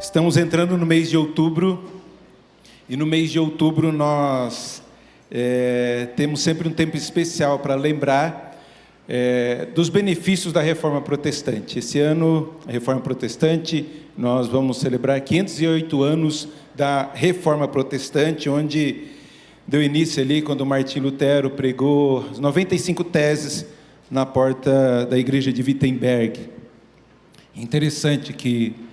Estamos entrando no mês de outubro, e no mês de outubro nós temos sempre um tempo especial para lembrar dos benefícios da Reforma Protestante. Esse ano, a Reforma Protestante, nós vamos celebrar 508 anos da Reforma Protestante, onde deu início ali quando Martim Lutero pregou as 95 teses na porta da igreja de Wittenberg. Interessante que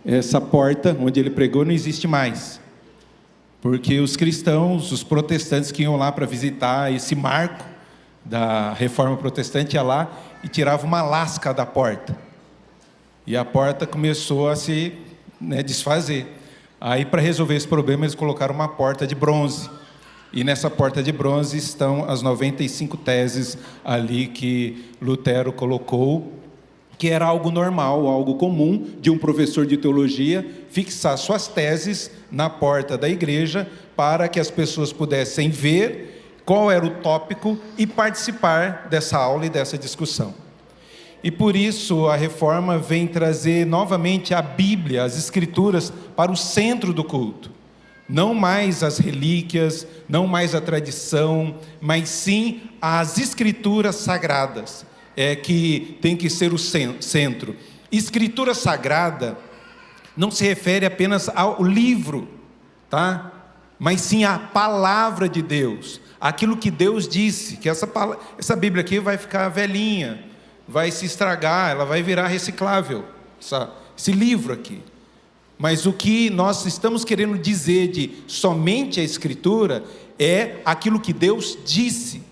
essa porta onde ele pregou não existe mais, porque os cristãos, os protestantes que iam lá para visitar esse marco da Reforma Protestante, ia lá e tirava uma lasca da porta, e a porta começou a se desfazer. Aí, para resolver esse problema, eles colocaram uma porta de bronze, e nessa porta de bronze estão as 95 teses ali que Lutero colocou, que era algo normal, algo comum de um professor de teologia fixar suas teses na porta da igreja para que as pessoas pudessem ver qual era o tópico e participar dessa aula e dessa discussão. E por isso a Reforma vem trazer novamente a Bíblia, as Escrituras, para o centro do culto. Não mais as relíquias, não mais a tradição, mas sim as Escrituras sagradas. Que tem que ser o centro. Escritura sagrada não se refere apenas ao livro, tá? Mas sim à palavra de Deus, aquilo que Deus disse, que essa Bíblia aqui vai ficar velhinha, vai se estragar, ela vai virar reciclável, esse livro aqui. Mas o que nós estamos querendo dizer de somente a Escritura é aquilo que Deus disse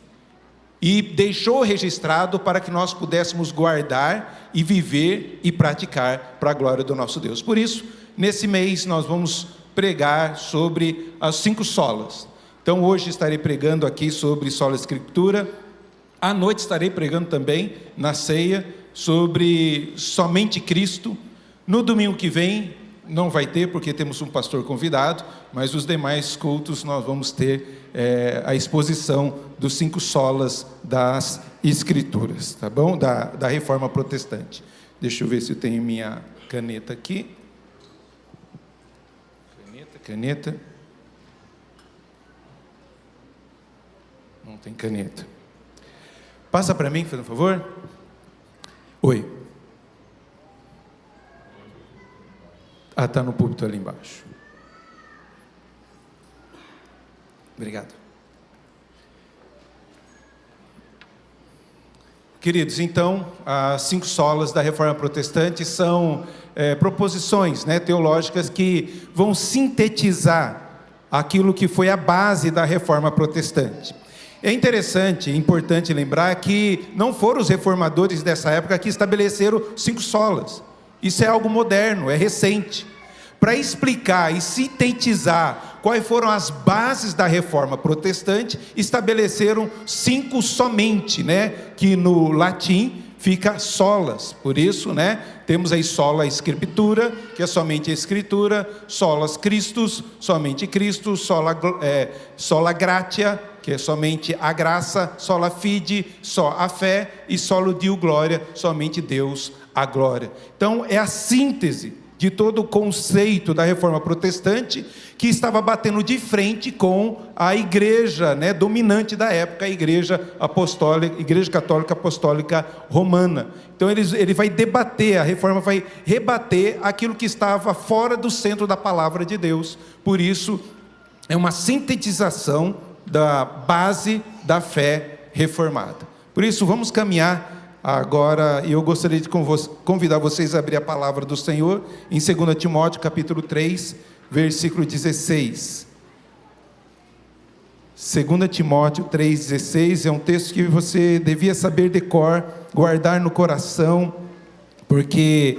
e deixou registrado para que nós pudéssemos guardar e viver e praticar para a glória do nosso Deus. Por isso, nesse mês nós vamos pregar sobre as 5 solas. Então hoje estarei pregando aqui sobre sola escritura. À noite estarei pregando também na ceia sobre somente Cristo. No domingo que vem não vai ter, porque temos um pastor convidado, mas os demais cultos nós vamos ter a exposição dos 5 solas das Escrituras, tá bom? Da Reforma Protestante. Deixa eu ver se eu tenho minha caneta aqui. Caneta. Não tem caneta. Passa para mim, por favor. Oi. Está no púlpito ali embaixo. Obrigado. Queridos, então, as 5 solas da Reforma Protestante são proposições teológicas que vão sintetizar aquilo que foi a base da Reforma Protestante. É interessante, importante lembrar que não foram os reformadores dessa época que estabeleceram 5 solas. Isso é algo moderno, é recente. Para explicar e sintetizar quais foram as bases da Reforma Protestante, estabeleceram 5 somente, que no latim fica solas. Por isso, temos aí sola Scriptura, que é somente a Escritura, solas Christus, somente Cristo, sola gratia, que é somente a graça, sola fide, só a fé, e solo Deo gloria, somente Deus a glória. Então, é a síntese de todo o conceito da Reforma Protestante, que estava batendo de frente com a igreja dominante da época, a igreja apostólica, Igreja Católica Apostólica Romana. Então ele vai debater, a Reforma vai rebater aquilo que estava fora do centro da palavra de Deus. Por isso, é uma sintetização da base da fé reformada. Por isso, vamos caminhar agora, eu gostaria de convidar vocês a abrir a palavra do Senhor em 2 Timóteo, capítulo 3, versículo 16. 2 Timóteo 3,16 é um texto que você devia saber de cor, guardar no coração, porque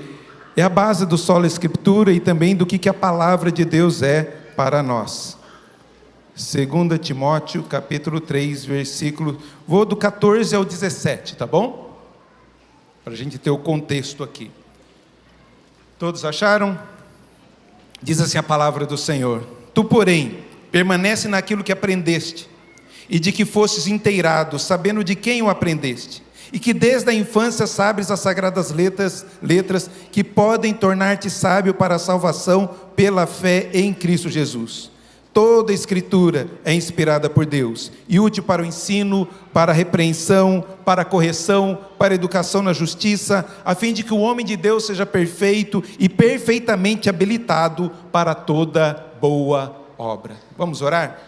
é a base do sola escritura e também do que a palavra de Deus é para nós. 2 Timóteo, capítulo 3, versículo... Vou do 14 ao 17, tá bom? Para a gente ter o contexto aqui. Todos acharam? Diz assim a palavra do Senhor: Tu, porém, permanece naquilo que aprendeste, e de que fostes inteirado, sabendo de quem o aprendeste, e que desde a infância sabes as sagradas letras que podem tornar-te sábio para a salvação pela fé em Cristo Jesus. Toda a Escritura é inspirada por Deus e útil para o ensino, para a repreensão, para a correção, para a educação na justiça, a fim de que o homem de Deus seja perfeito e perfeitamente habilitado para toda boa obra. Vamos orar?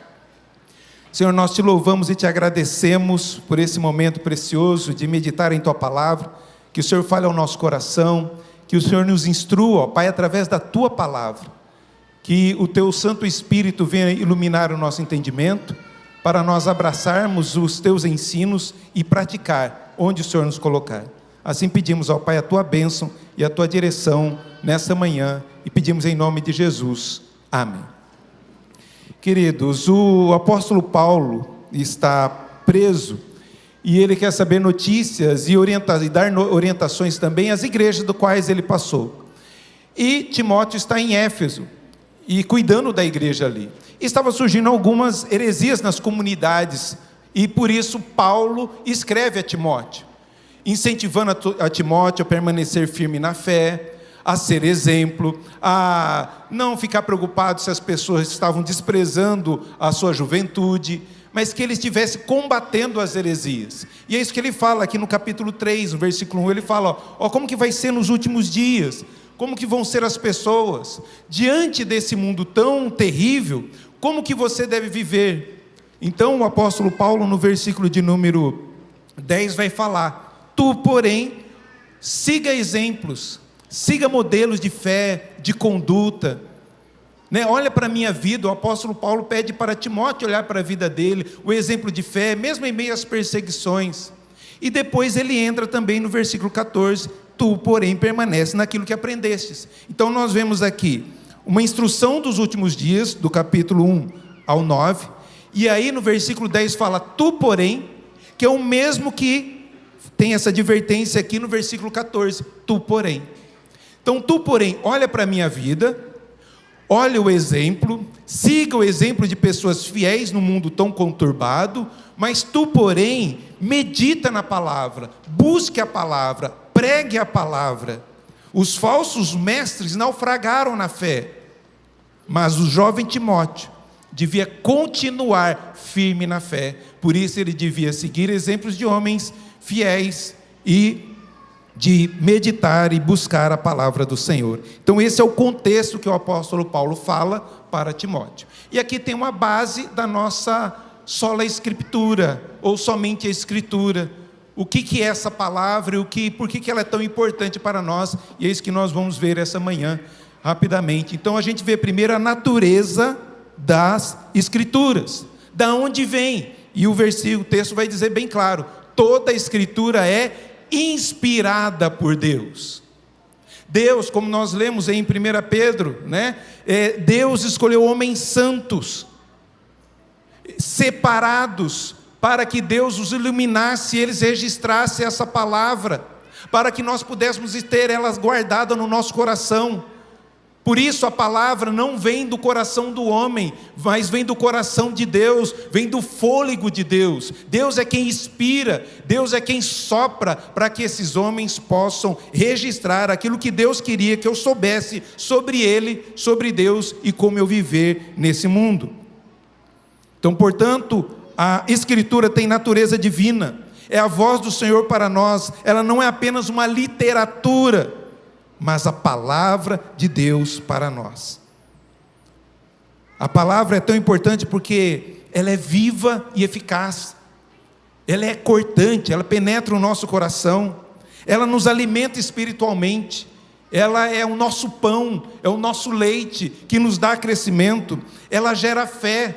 Senhor, nós te louvamos e te agradecemos por esse momento precioso de meditar em tua palavra, que o Senhor fale ao nosso coração, que o Senhor nos instrua, ó Pai, através da tua palavra, que o teu Santo Espírito venha iluminar o nosso entendimento, para nós abraçarmos os teus ensinos e praticar onde o Senhor nos colocar. Assim pedimos ao Pai a tua bênção e a tua direção nessa manhã, e pedimos em nome de Jesus. Amém. Queridos, o apóstolo Paulo está preso, e ele quer saber notícias e dar orientações também às igrejas do quais ele passou. E Timóteo está em Éfeso, e cuidando da igreja ali. Estava surgindo algumas heresias nas comunidades, e por isso Paulo escreve a Timóteo, incentivando a Timóteo a permanecer firme na fé, a ser exemplo, a não ficar preocupado se as pessoas estavam desprezando a sua juventude, mas que ele estivesse combatendo as heresias. E é isso que ele fala aqui no capítulo 3, no versículo 1, ele fala, ó, como que vai ser nos últimos dias? Como que vão ser as pessoas? Diante desse mundo tão terrível, como que você deve viver? Então o apóstolo Paulo, no versículo de número 10, vai falar, tu, porém, siga exemplos, siga modelos de fé, de conduta, né? Olha para a minha vida, o apóstolo Paulo pede para Timóteo olhar para a vida dele, o exemplo de fé, mesmo em meio às perseguições. E depois ele entra também no versículo 14, tu, porém, permanece naquilo que aprendestes. Então nós vemos aqui uma instrução dos últimos dias, do capítulo 1 ao 9, e aí no versículo 10 fala, tu, porém, que é o mesmo que tem essa advertência aqui no versículo 14, tu, porém. Então, tu, porém, olha para a minha vida, olha o exemplo, siga o exemplo de pessoas fiéis no mundo tão conturbado, mas tu, porém, medita na palavra, busque a palavra, pregue a palavra. Os falsos mestres naufragaram na fé, mas o jovem Timóteo devia continuar firme na fé, por isso ele devia seguir exemplos de homens fiéis e de meditar e buscar a palavra do Senhor. Então esse é o contexto que o apóstolo Paulo fala para Timóteo. E aqui tem uma base da nossa sola escritura, ou somente a escritura. O que é essa palavra e por que ela é tão importante para nós, e é isso que nós vamos ver essa manhã, rapidamente. Então a gente vê primeiro a natureza das escrituras, da onde vem, e o texto vai dizer bem claro, toda a escritura é inspirada por Deus. Deus, como nós lemos em 1 Pedro, né? Deus escolheu homens santos, separados, para que Deus os iluminasse e eles registrassem essa palavra, para que nós pudéssemos ter elas guardadas no nosso coração. Por isso a palavra não vem do coração do homem, mas vem do coração de Deus, vem do fôlego de Deus. Deus é quem inspira, Deus é quem sopra, para que esses homens possam registrar aquilo que Deus queria que eu soubesse sobre Ele, sobre Deus e como eu viver nesse mundo. Então, portanto, a Escritura tem natureza divina, é a voz do Senhor para nós, ela não é apenas uma literatura, mas a palavra de Deus para nós. A palavra é tão importante porque ela é viva e eficaz, ela é cortante, ela penetra o nosso coração, ela nos alimenta espiritualmente, ela é o nosso pão, é o nosso leite que nos dá crescimento, ela gera fé,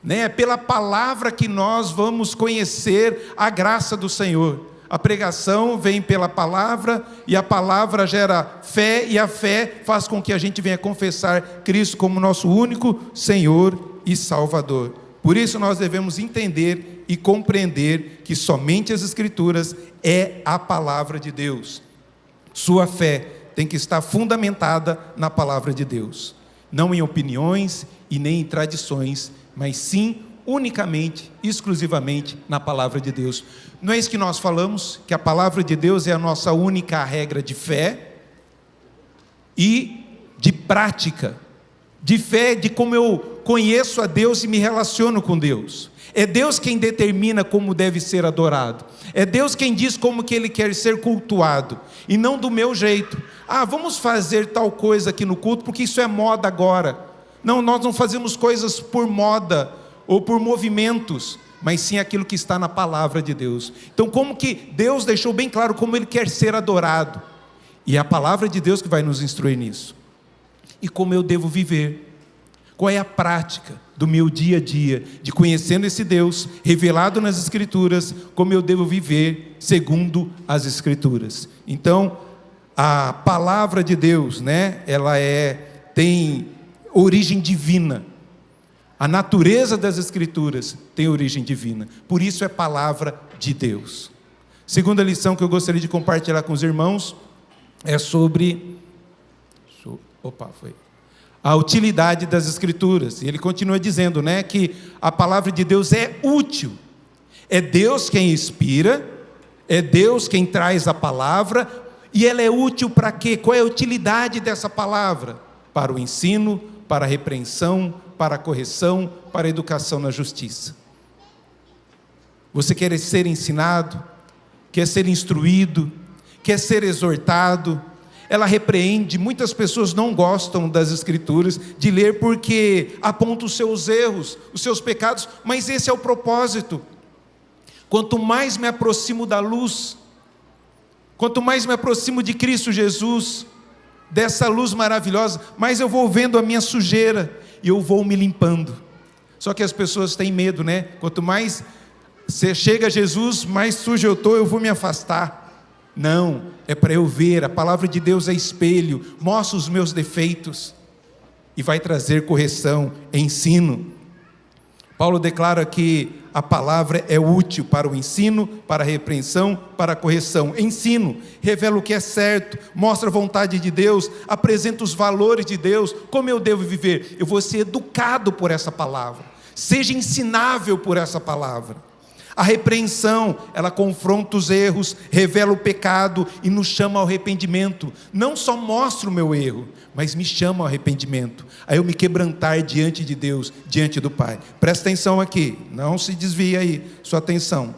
né? É pela palavra que nós vamos conhecer a graça do Senhor. A pregação vem pela palavra, e a palavra gera fé, e a fé faz com que a gente venha confessar Cristo como nosso único Senhor e Salvador. Por isso nós devemos entender e compreender que somente as Escrituras é a palavra de Deus. Sua fé tem que estar fundamentada na palavra de Deus, não em opiniões e nem em tradições, mas sim unicamente, exclusivamente na palavra de Deus. Não é isso que nós falamos? Que a palavra de Deus é a nossa única regra de fé e de prática. De fé, de como eu conheço a Deus e me relaciono com Deus. É Deus quem determina como deve ser adorado. É Deus quem diz como que Ele quer ser cultuado. E não do meu jeito. Vamos fazer tal coisa aqui no culto, porque isso é moda agora. Não, nós não fazemos coisas por moda ou por movimentos, mas sim aquilo que está na palavra de Deus. Então, como que Deus deixou bem claro como Ele quer ser adorado. E é a palavra de Deus que vai nos instruir nisso. E como eu devo viver. Qual é a prática do meu dia a dia, de conhecendo esse Deus, revelado nas Escrituras, como eu devo viver segundo as Escrituras. Então, a palavra de Deus, ela tem origem divina. A natureza das Escrituras tem origem divina. Por isso é palavra de Deus. Segunda lição que eu gostaria de compartilhar com os irmãos é sobre... a utilidade das Escrituras. E ele continua dizendo, que a palavra de Deus é útil. É Deus quem inspira, é Deus quem traz a palavra, e ela é útil para quê? Qual é a utilidade dessa palavra? Para o ensino, para a repreensão, para a correção, para a educação na justiça. Você quer ser ensinado, quer ser instruído, quer ser exortado. Ela repreende. Muitas pessoas não gostam das Escrituras, de ler porque aponta os seus erros, os seus pecados, mas esse é o propósito. Quanto mais me aproximo da luz, quanto mais me aproximo de Cristo Jesus, dessa luz maravilhosa, mais eu vou vendo a minha sujeira, e eu vou me limpando. Só que as pessoas têm medo, Quanto mais você chega a Jesus, mais sujo eu vou me afastar. Não, é para eu ver. A palavra de Deus é espelho, mostra os meus defeitos e vai trazer correção, ensino. Paulo declara que a palavra é útil para o ensino, para a repreensão, para a correção. Ensino, revela o que é certo, mostra a vontade de Deus, apresenta os valores de Deus, como eu devo viver. Eu vou ser educado por essa palavra, seja ensinável por essa palavra. A repreensão, ela confronta os erros, revela o pecado e nos chama ao arrependimento. Não só mostra o meu erro, mas me chama ao arrependimento. Aí eu me quebrantar diante de Deus, diante do Pai. Presta atenção aqui, não se desvie aí, sua atenção.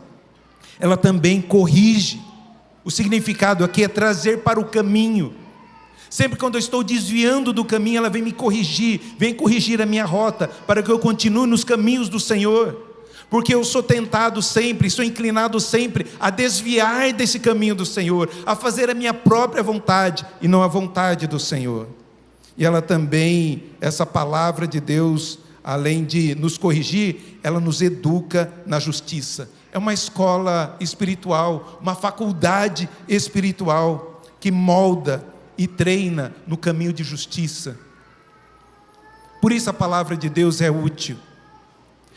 Ela também corrige. O significado aqui é trazer para o caminho. Sempre quando eu estou desviando do caminho, ela vem me corrigir, vem corrigir a minha rota, para que eu continue nos caminhos do Senhor. Porque eu sou tentado sempre, sou inclinado sempre a desviar desse caminho do Senhor, a fazer a minha própria vontade e não a vontade do Senhor. E ela também, essa palavra de Deus, além de nos corrigir, ela nos educa na justiça. É uma escola espiritual, uma faculdade espiritual que molda e treina no caminho de justiça. Por isso a palavra de Deus é útil.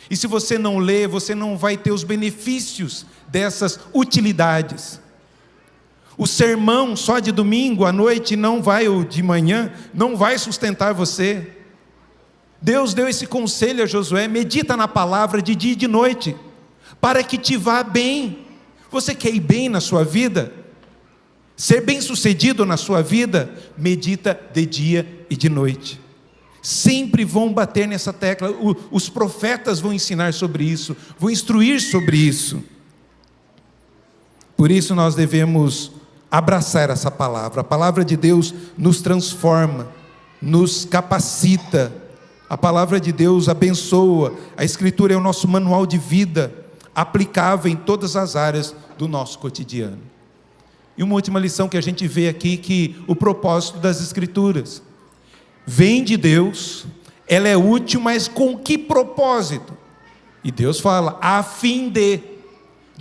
E se você não lê, você não vai ter os benefícios dessas utilidades. O sermão só de domingo à noite não vai, ou de manhã, não vai sustentar você. Deus deu esse conselho a Josué: medita na palavra de dia e de noite, para que te vá bem. Você quer ir bem na sua vida? Ser bem sucedido na sua vida? Medita de dia e de noite. Sempre vão bater nessa tecla. Os profetas vão ensinar sobre isso, vão instruir sobre isso. Por isso nós devemos abraçar essa palavra. A palavra de Deus nos transforma, nos capacita. A palavra de Deus abençoa. A Escritura é o nosso manual de vida, aplicável em todas as áreas do nosso cotidiano. E uma última lição que a gente vê aqui, que o propósito das Escrituras vem de Deus, ela é útil, mas com que propósito? E Deus fala, a fim de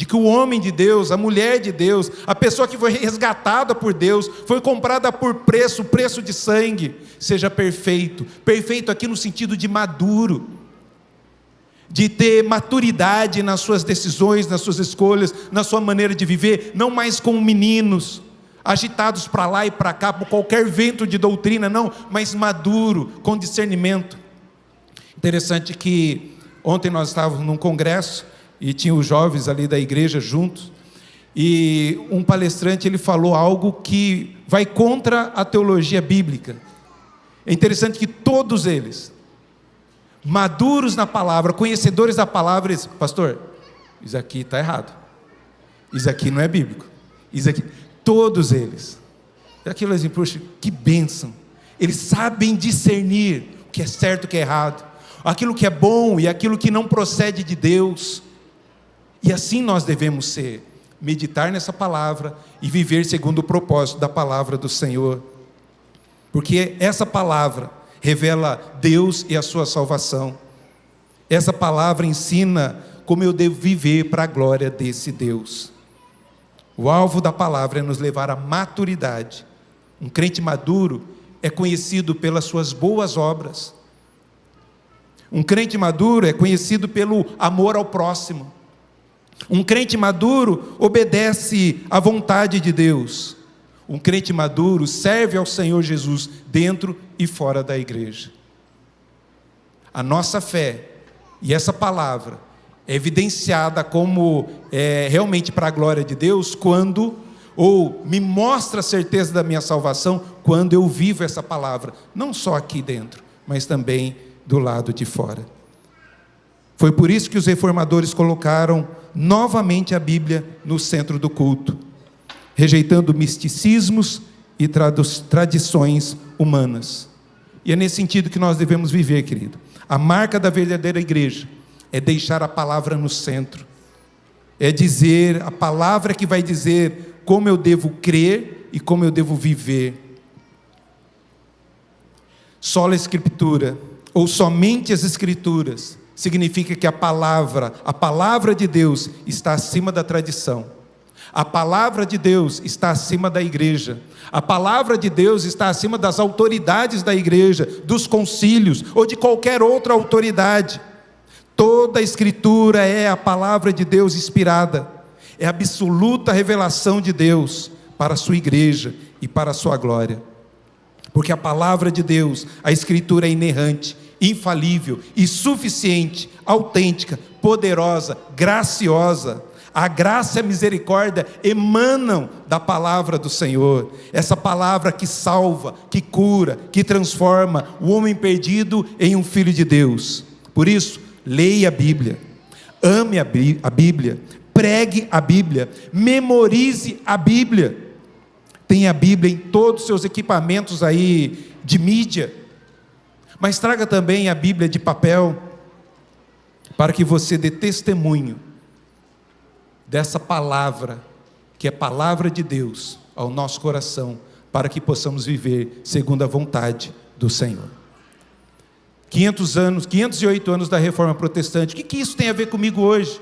que o homem de Deus, a mulher de Deus, a pessoa que foi resgatada por Deus, foi comprada por preço de sangue, seja perfeito. Perfeito aqui no sentido de maduro, de ter maturidade nas suas decisões, nas suas escolhas, na sua maneira de viver, não mais como meninos, agitados para lá e para cá por qualquer vento de doutrina, não, mas maduro, com discernimento. Interessante que Ontem nós estávamos num congresso e tinha os jovens ali da igreja juntos, e um palestrante ele falou algo que vai contra a teologia bíblica. É interessante que todos eles, maduros na palavra, conhecedores da palavra, eles, pastor, isso aqui está errado, isso aqui não é bíblico, isso aqui, todos eles, aquilo assim, poxa, que bênção, eles sabem discernir o que é certo e o que é errado, aquilo que é bom e aquilo que não procede de Deus, e assim nós devemos ser, meditar nessa palavra e viver segundo o propósito da palavra do Senhor, porque essa palavra revela Deus e a sua salvação, essa palavra ensina como eu devo viver para a glória desse Deus. O alvo da palavra é nos levar à maturidade. Um crente maduro é conhecido pelas suas boas obras, um crente maduro é conhecido pelo amor ao próximo, um crente maduro obedece à vontade de Deus, um crente maduro serve ao Senhor Jesus dentro e fora da igreja. A nossa fé e essa palavra é evidenciada como realmente para a glória de Deus quando, ou me mostra a certeza da minha salvação quando eu vivo essa palavra, não só aqui dentro, mas também do lado de fora. Foi por isso que os reformadores colocaram novamente a Bíblia no centro do culto, rejeitando misticismos e tradições humanas. E é nesse sentido que nós devemos viver, querido. A marca da verdadeira igreja é deixar a palavra no centro, é dizer, a palavra que vai dizer como eu devo crer e como eu devo viver. Sola Escritura, ou somente as Escrituras, significa que a palavra de Deus está acima da tradição. A palavra de Deus está acima da igreja. A palavra de Deus está acima das autoridades da igreja, dos concílios ou de qualquer outra autoridade. Toda a Escritura é a palavra de Deus inspirada. É a absoluta revelação de Deus para a sua igreja e para a sua glória. Porque a palavra de Deus, a Escritura é inerrante, infalível e suficiente, autêntica, poderosa, graciosa. A graça e a misericórdia emanam da palavra do Senhor. Essa palavra que salva, que cura, que transforma o homem perdido em um filho de Deus. Por isso, leia a Bíblia, ame a Bíblia, pregue a Bíblia, memorize a Bíblia. Tenha a Bíblia em todos os seus equipamentos aí de mídia, mas traga também a Bíblia de papel, para que você dê testemunho dessa palavra, que é palavra de Deus, ao nosso coração, para que possamos viver segundo a vontade do Senhor. 508 anos da Reforma Protestante, o que isso tem a ver comigo hoje?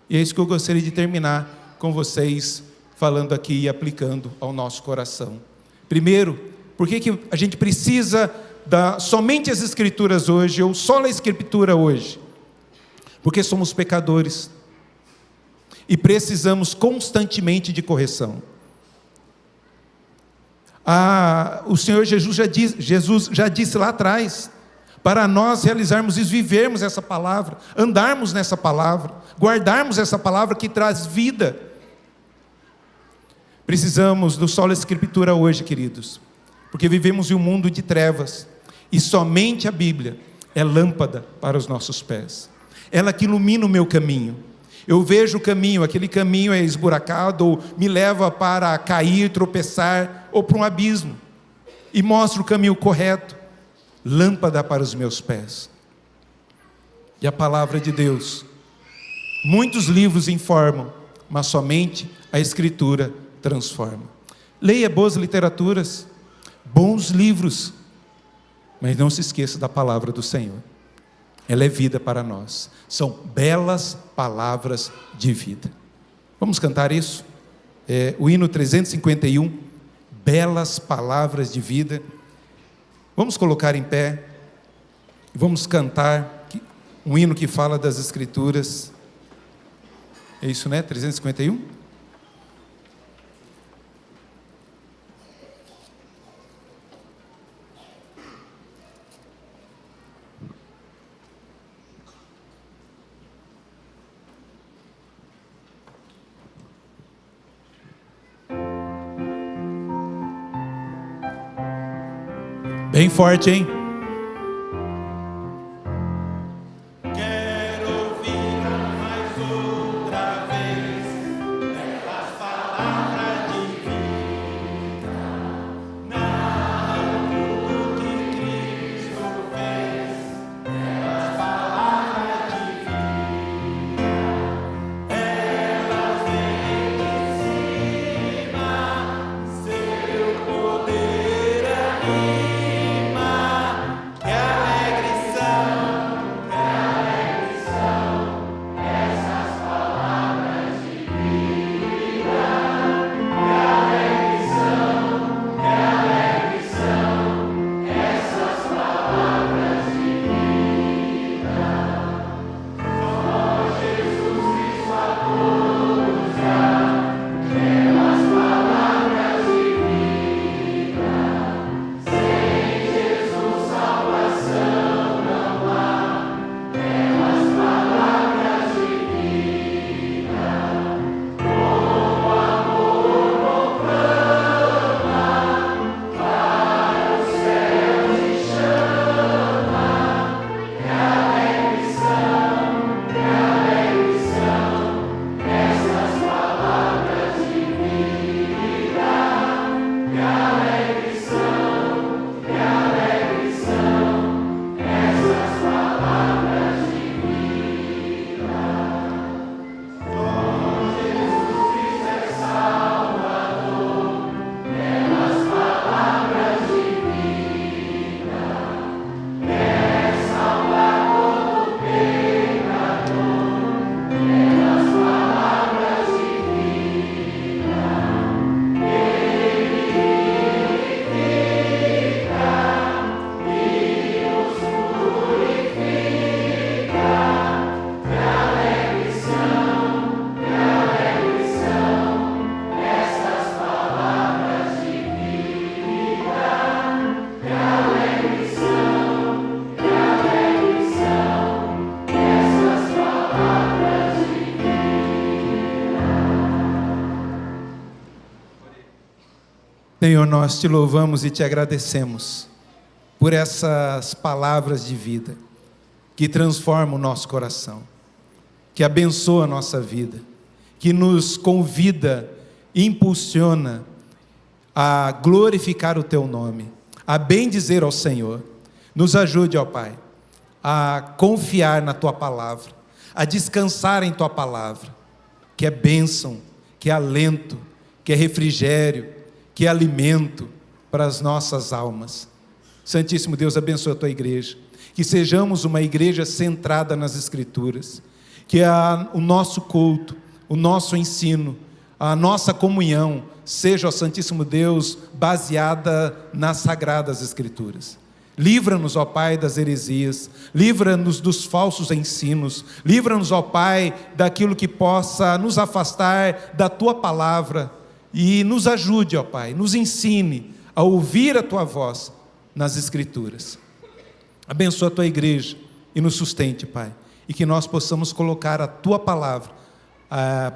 E é isso que eu gostaria de terminar com vocês, falando aqui e aplicando ao nosso coração. Primeiro, por que a gente precisa somente as Escrituras hoje, ou só a Escritura hoje? Porque somos pecadores e precisamos constantemente de correção. O Senhor Jesus já disse lá atrás, para nós realizarmos e vivermos essa palavra, andarmos nessa palavra, guardarmos essa palavra que traz vida. Precisamos do solo Escritura hoje, queridos, porque vivemos em um mundo de trevas, e somente a Bíblia é lâmpada para os nossos pés, ela que ilumina o meu caminho. Eu vejo o caminho, aquele caminho é esburacado, ou me leva para cair, tropeçar, ou para um abismo, e mostra o caminho correto, lâmpada para os meus pés. E a palavra de Deus, muitos livros informam, mas somente a Escritura transforma. Leia boas literaturas, bons livros, mas não se esqueça da palavra do Senhor. Ela é vida para nós, são belas palavras de vida. Vamos cantar isso? O hino 351, belas palavras de vida. Vamos colocar em pé, vamos cantar um hino que fala das Escrituras. É isso, né? 351? Bem forte, hein? Senhor, nós te louvamos e te agradecemos por essas palavras de vida que transformam o nosso coração, que abençoa a nossa vida, que nos convida, impulsiona a glorificar o teu nome, a bendizer ao Senhor. Nos ajude, ó Pai, a confiar na tua palavra, a descansar em tua palavra, que é bênção, que é alento, que é refrigério, que é alimento para as nossas almas. Santíssimo Deus, abençoa a tua igreja, que sejamos uma igreja centrada nas Escrituras, que o nosso culto, o nosso ensino, a nossa comunhão seja, ó Santíssimo Deus, baseada nas Sagradas Escrituras. Livra-nos, ó Pai, das heresias, livra-nos dos falsos ensinos, livra-nos, ó Pai, daquilo que possa nos afastar da tua palavra, e nos ajude, ó Pai, nos ensine a ouvir a tua voz nas Escrituras. Abençoa a tua igreja e nos sustente, Pai, e que nós possamos colocar a tua palavra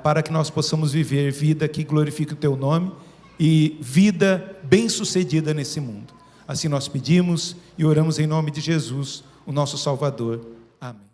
para que nós possamos viver vida que glorifique o teu nome e vida bem-sucedida nesse mundo. Assim nós pedimos e oramos em nome de Jesus, o nosso Salvador. Amém.